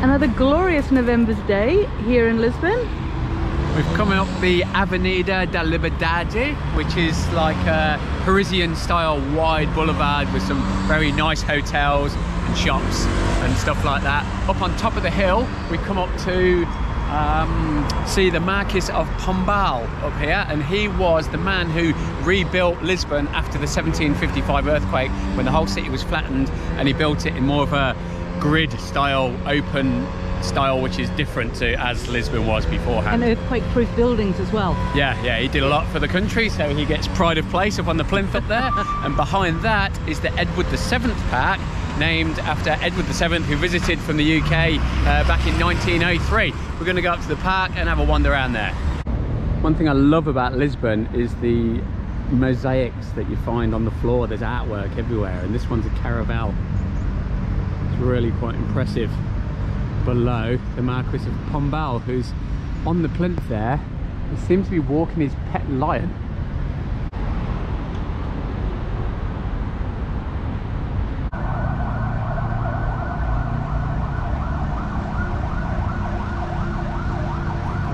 Another glorious November's day here in Lisbon. We've come up the Avenida da Liberdade, which is like a Parisian style wide boulevard with some very nice hotels and shops and stuff like that. Up on top of the hill we come up to see the Marquês of Pombal up here, and he was the man who rebuilt Lisbon after the 1755 earthquake when the whole city was flattened, and he built it in more of a grid style, open style, which is different to as Lisbon was beforehand. And earthquake-proof buildings as well. Yeah, he did a lot for the country, so he gets pride of place up on the plinth up there. And behind that is the Edward VII Park, named after Edward VII, who visited from the UK back in 1903. We're going to go up to the park and have a wander around there. One thing I love about Lisbon is the mosaics that you find on the floor. There's artwork everywhere, and this one's a caravel. It's really quite impressive. Below the Marquês of Pombal, who's on the plinth there. He seems to be walking his pet lion.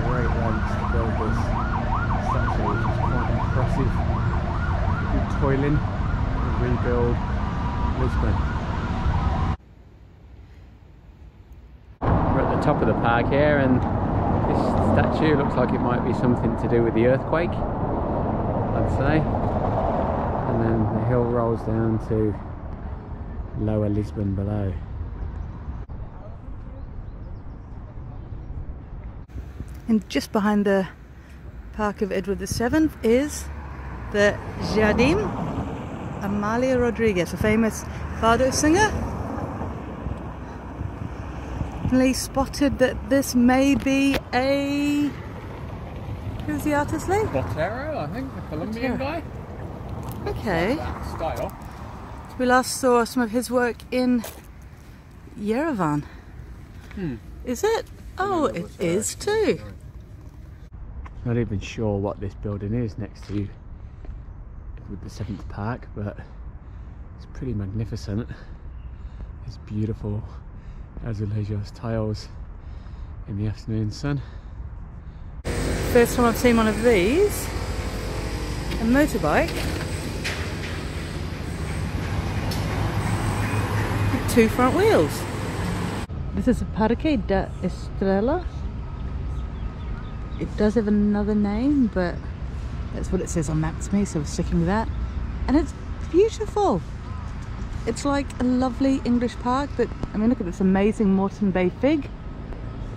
Great lengths to build this statue, which is quite impressive. Good toiling to rebuild Lisbon. Top of the park here, and this statue looks like it might be something to do with the earthquake, I'd say. And then the hill rolls down to lower Lisbon below. And just behind the Park of Edward VII is the Jardim Amália Rodrigues, a famous fado singer. Spotted that this may be a... Who's the artist's name? Botero, I think, the Colombian guy. Okay. That style. We last saw some of his work in Yerevan. Is it? Oh, it is too. Not even sure what this building is next to Edward VII Park, but it's pretty magnificent. It's beautiful azulejos tiles in the afternoon sun. First time I've seen one of these. A motorbike with two front wheels. This is a Parque da Estrela. It does have another name, but that's what it says on Maps Me, so we're sticking with that. And it's beautiful. It's like a lovely English park, but I mean, look at this amazing Moreton Bay fig.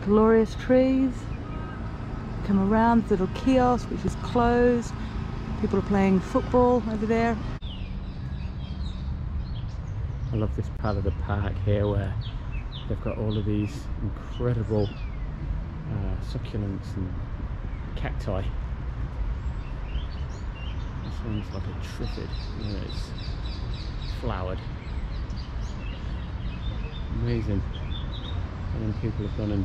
Glorious trees. Come around, this little kiosk which is closed. People are playing football over there. I love this part of the park here where they've got all of these incredible succulents and cacti. This one's like a triffid, you know, it's flowered. Amazing. And then people have gone and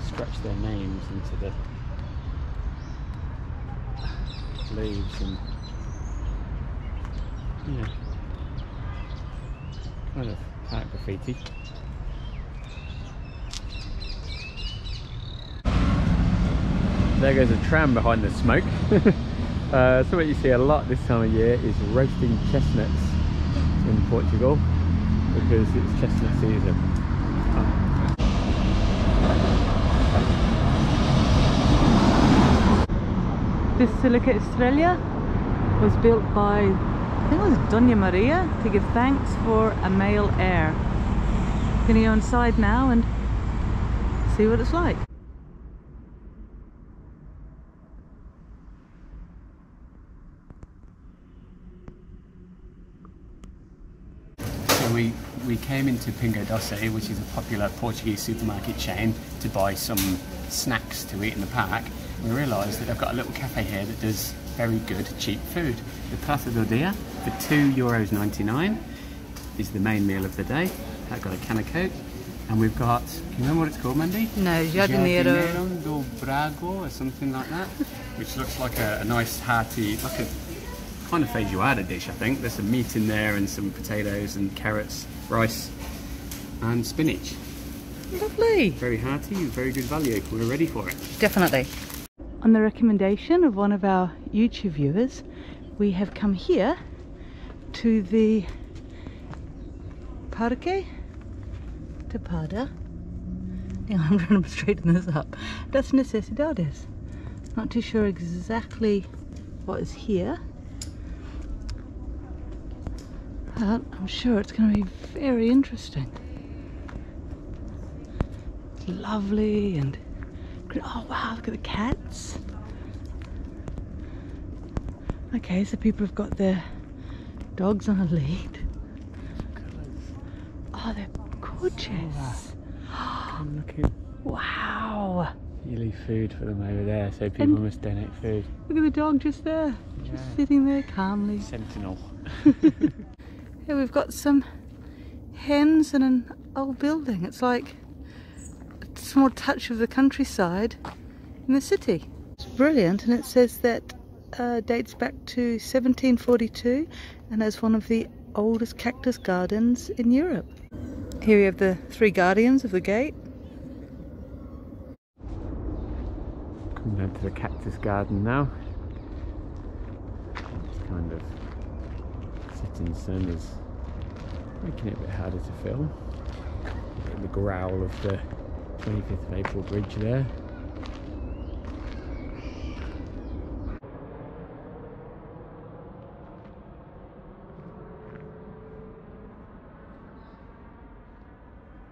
scratched their names into the leaves and yeah, kind of park graffiti. There goes a tram behind the smoke. So what you see a lot this time of year is roasting chestnuts in Portugal, because it's chestnut season. Basílica da Estrela was built by, I think it was Dona Maria, to give thanks for a male heir. I'm going to go inside now and see what it's like. We came into Pingo Doce, which is a popular Portuguese supermarket chain, to buy some snacks to eat in the park. We realised that they've got a little cafe here that does very good, cheap food. The Prato do Dia for €2.99 is the main meal of the day. I've got a can of Coke, and we've got, can you remember what it's called, Mandy? No, Jardineiro do Brago or something like that, which looks like a nice hearty, like a kind of feijoada dish, I think. There's some meat in there and some potatoes and carrots, rice and spinach. Lovely. Very hearty, very good value. We're ready for it. Definitely. On the recommendation of one of our YouTube viewers, we have come here to the Parque Tapada. Hang on, I'm trying to straighten this up. Das Necessidades. Not too sure exactly what is here, but I'm sure it's going to be very interesting. It's lovely and oh wow, look at the cats. Okay, so people have got their dogs on a lead. Oh, they're gorgeous. Wow. You leave food for them over there, so people must donate food. Look at the dog just there, just sitting there calmly. Sentinel. Here we've got some hens and an old building. It's like a small touch of the countryside in the city. It's brilliant, and it says that dates back to 1742 and has one of the oldest cactus gardens in Europe. Here we have the three guardians of the gate. Coming down to the cactus garden now. It's kind of setting sun is making it a bit harder to film. The growl of the 25th of April bridge there.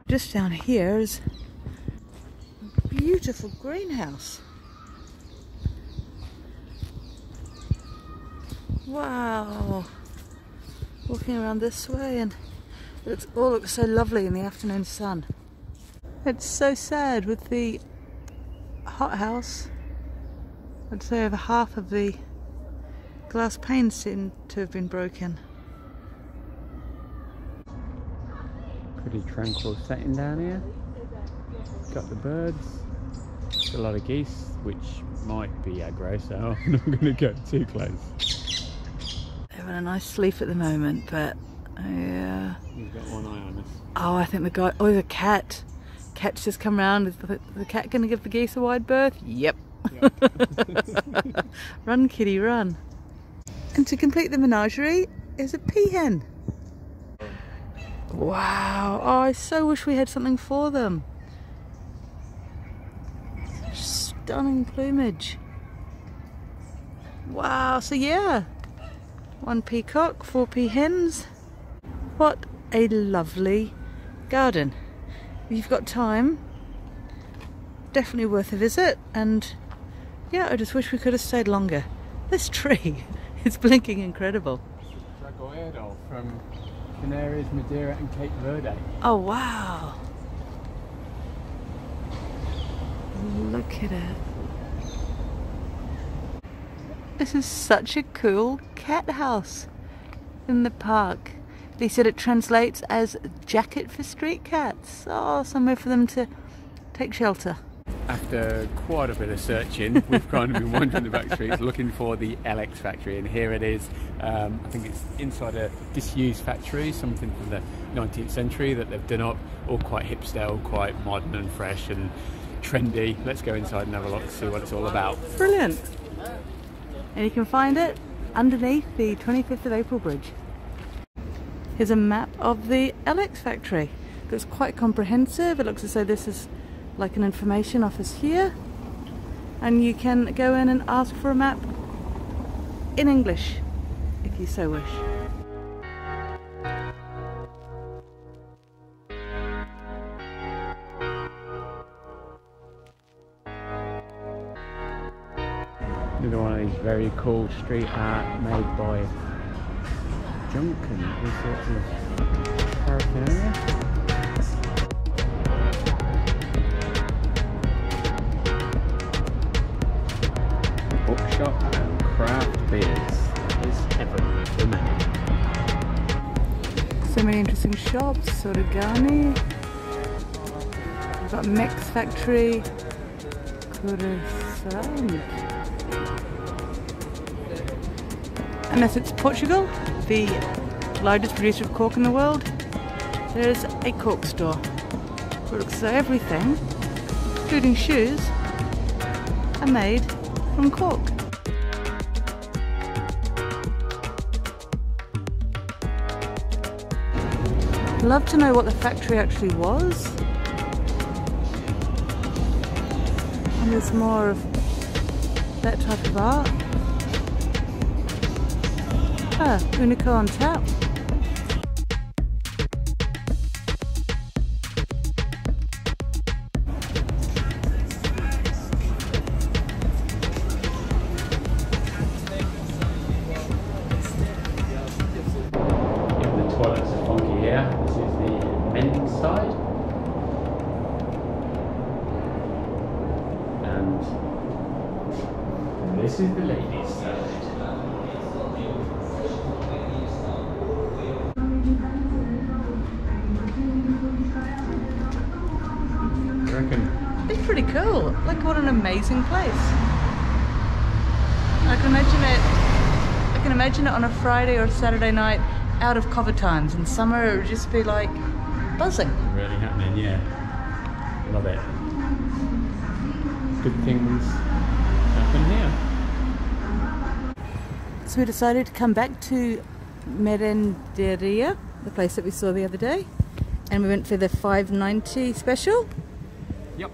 Just down here is a beautiful greenhouse. Wow. Walking around this way and it all looks so lovely in the afternoon sun. It's so sad with the hothouse. I'd say over half of the glass panes seem to have been broken. Pretty tranquil setting down here. Got the birds. Got a lot of geese, which might be aggro, so I'm not going to get too close. They're having a nice sleep at the moment, but yeah. You've got one eye on us. Oh, I think the guy. Oh, the cat. Cat's just come round. Is the cat going to give the geese a wide berth? Yep. Run, kitty, run. And to complete the menagerie is a peahen. Wow. Oh, I so wish we had something for them. Stunning plumage. Wow. So yeah, 1 peacock, 4 peahens. What a lovely garden. If you've got time, definitely worth a visit. And yeah, I just wish we could have stayed longer. This tree is blinking incredible. Frugal from Canaries, Madeira and Cape Verde. Oh wow. Look at it. This is such a cool cat house in the park. They said it translates as jacket for street cats. Oh, somewhere for them to take shelter. After quite a bit of searching, we've kind of been wandering the back streets looking for the LX factory, and here it is. I think it's inside a disused factory, something from the 19th century that they've done up, all quite hipster, all quite modern and fresh and trendy. Let's go inside and have a look, see what it's all about. Brilliant. And you can find it underneath the 25th of April bridge. Here's a map of the LX factory. It looks quite comprehensive. It looks as though this is like an information office here, and you can go in and ask for a map in English if you so wish. Another one of these very cool street art made by junk and all sorts of paraphernalia. Bookshop and craft beers. Is heaven for many. So many interesting shops. Sorigani. We've got Mix Factory. Coração. Unless it's Portugal, the largest producer of cork in the world, there's a cork store. products. So everything, including shoes, are made from cork. Love to know what the factory actually was. And there's more of that type of art. Ah, Unico on tap. The toilets are funky here. This is the men's side. And this is the ladies' side. I reckon. It's pretty cool. Like, what an amazing place. I can imagine it on a Friday or a Saturday night out of cover times. In summer it would just be like buzzing. Really happening, yeah. Love it. Good things happen here. So we decided to come back to Merenderia, the place that we saw the other day, and we went for the $5.90 special. Yep.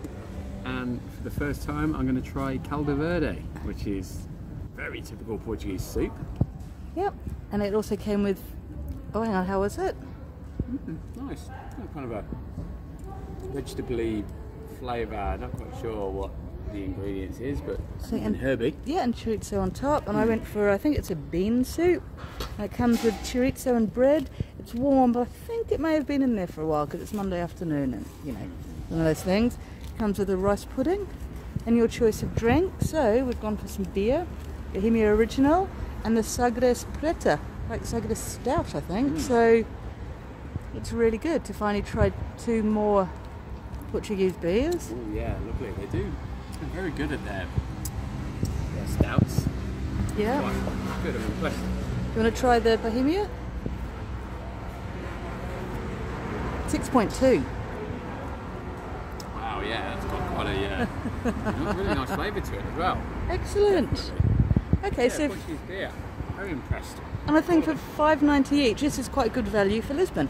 And for the first time I'm going to try Caldo Verde, which is very typical Portuguese soup. Yep. And it also came with, oh hang on, how was it? Nice. Kind of a vegetably flavour, not quite sure what the ingredients is, but something herby. Yeah, and chorizo on top. And I went for, I think it's a bean soup. And it comes with chorizo and bread. It's warm, but I think it may have been in there for a while because it's Monday afternoon and, you know, one of those things. It comes with a rice pudding and your choice of drink. So we've gone for some beer, Bohemia Original, and the Sagres Preta, like Sagres Stout, I think. So it's really good to finally try two more Portuguese beers. Oh yeah, lovely. They do. They're very good at their stouts. Yeah. Quite good. I'm impressed. You want to try the Bohemia? 6.2. Wow, yeah, that's got quite a really nice flavour to it as well. Excellent. Okay, Yeah, so Portuguese beer. Very impressed. and I think for $5.90 each, this is quite good value for Lisbon.